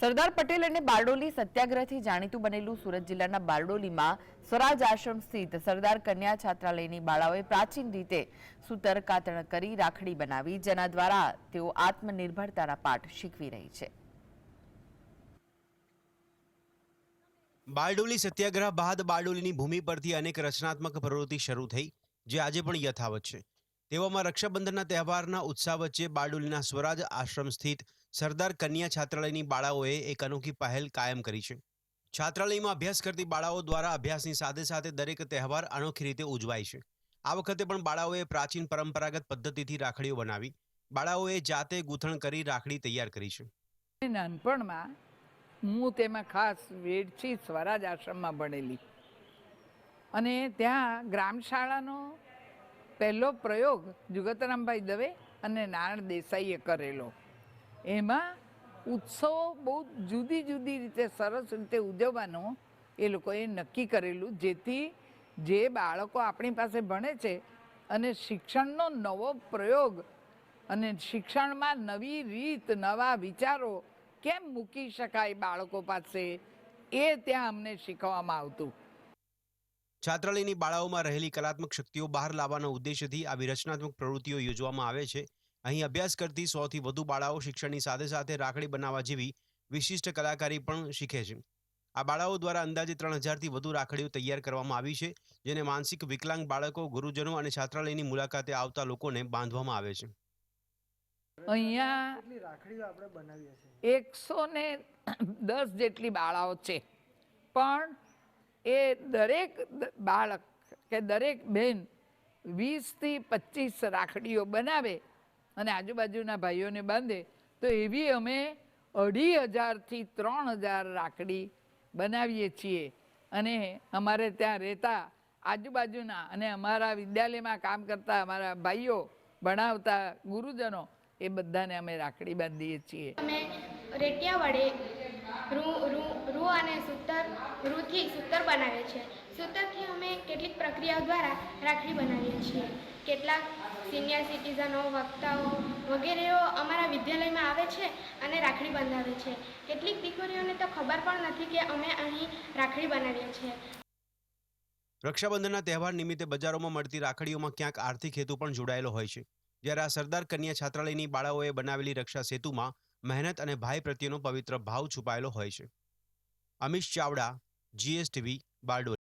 સરદાર પટેલ અને બારડોલી સત્યાગ્રહથી જાણીતું બનેલું સુરત જિલ્લાના બારડોલીમાં સ્વરાજ આશ્રમ સ્થિત સરદાર કન્યા છાત્રાલયની બાળાઓએ પ્રાચીન રીતે સૂતર કાતણ કરી રાખડી બનાવી, જેના દ્વારા તેઓ આત્મનિર્ભરતાના પાઠ શીખવી રહી છે. બારડોલી સત્યાગ્રહ બાદ બારડોલીની ભૂમિ પરથી અનેક રચનાત્મક પ્રવૃત્તિ શરૂ થઈ, જે આજે પણ યથાવત છે. તેવામાં રક્ષાબંધનના તહેવારના ઉત્સાહ વચ્ચે બારડોલીના સ્વરાજ આશ્રમ સ્થિત સરદાર કન્યા છાત્રાલયની બાળાઓએ એક અનોખી પહેલ કાયમ કરી છે. છાત્રાલયમાં અભ્યાસ કરતી બાળાઓ દ્વારા અભ્યાસની સાથે સાથે દરેક તહેવાર અનોખી રીતે ઉજવાય છે. આ વખતે પણ બાળાઓએ પ્રાચીન પરંપરાગત પદ્ધતિથી રાખડીઓ બનાવી. બાળાઓએ જાતે ગૂંથણ કરી રાખડી તૈયાર કરી છે. નાનપણમાં હું તેમાં ખાસ વેડછી સ્વરાજ આશ્રમમાં ભણેલી અને ત્યાં ગ્રામશાળાનો પહેલો પ્રયોગ જુગતરામભાઈ દવે અને નારાયણ દેસાઈએ કરેલો. એમાં ઉત્સવો બહુ જુદી જુદી રીતે સરસ રીતે ઉજવવાનો એ લોકોએ નક્કી કરેલું, જેથી જે બાળકો આપણી પાસે ભણે છે અને શિક્ષણનો નવો પ્રયોગ અને શિક્ષણમાં નવી રીત, નવા વિચારો કેમ મૂકી શકાય બાળકો પાસે, એ ત્યાં અમને શીખવવામાં આવતું. છાત્રાલયની બાળાઓમાં રહેલી કલાત્મક શક્તિઓ બહાર લાવવાના ઉદ્દેશ્યથી આવી રચનાત્મક પ્રવૃત્તિઓ યોજવામાં આવે છે. અહીં અભ્યાસ કરતી 100થી વધુ બાળાઓ શિક્ષણની સાથે સાથે રાખડી બનાવવા જેવી વિશિષ્ટ કલાકારી પણ શીખે છે. આ બાળાઓ દ્વારા અંદાજે 3000થી વધુ રાખડીઓ તૈયાર કરવામાં આવી છે, જેને માનસિક વિકલાંગ બાળકો, ગુરુજનો અને છાત્રાલયની મુલાકાતે આવતા લોકોને બાંધવામાં આવે છે. અહીંયા 110 જેટલી બાળાઓ છે, પણ એ દરેક બાળક કે દરેક બહેન 20થી 25 રાખડીઓ બનાવે અને આજુબાજુના ભાઈઓને બાંધે, તો એવી અમે 2500થી 3000 રાખડી બનાવીએ છીએ. અને અમારે ત્યાં રહેતા આજુબાજુના અને અમારા વિદ્યાલયમાં કામ કરતા અમારા ભાઈઓ, ભણાવતા ગુરુજનો, એ બધાને અમે રાખડી બાંધીએ છીએ. અમે રેટિયા વડે રૂ અને રૂથી સૂતર બનાવીએ છીએ. સૂતરથી અમે કેટલીક પ્રક્રિયાઓ દ્વારા રાખડી બનાવીએ છીએ. કેટલાક સિનિયર સિટીઝનો, વક્તાઓ વગેરેઓ અમારા વિદ્યાલયમાં આવે છે અને રાખડી બંધાવે છે. કેટલીક દીકરીઓને તો ખબર પણ નથી કે અમે અહીં રાખડી બનાવીએ છીએ. રક્ષાબંધનના તહેવાર નિમિત્તે બજારોમાં મળતી રાખડીઓમાં ક્યાંક આર્થિક હેતુ પણ જોડાયેલો હોય છે, જ્યારે આ સરદાર કન્યા છાત્રાલયની બાળાઓએ બનાવેલી રક્ષા સેતુમાં મહેનત અને ભાઈ પ્રત્યેનો પવિત્ર ભાવ છુપાયેલો હોય છે. અમીશ ચાવડા, GSTV, બારડોલી.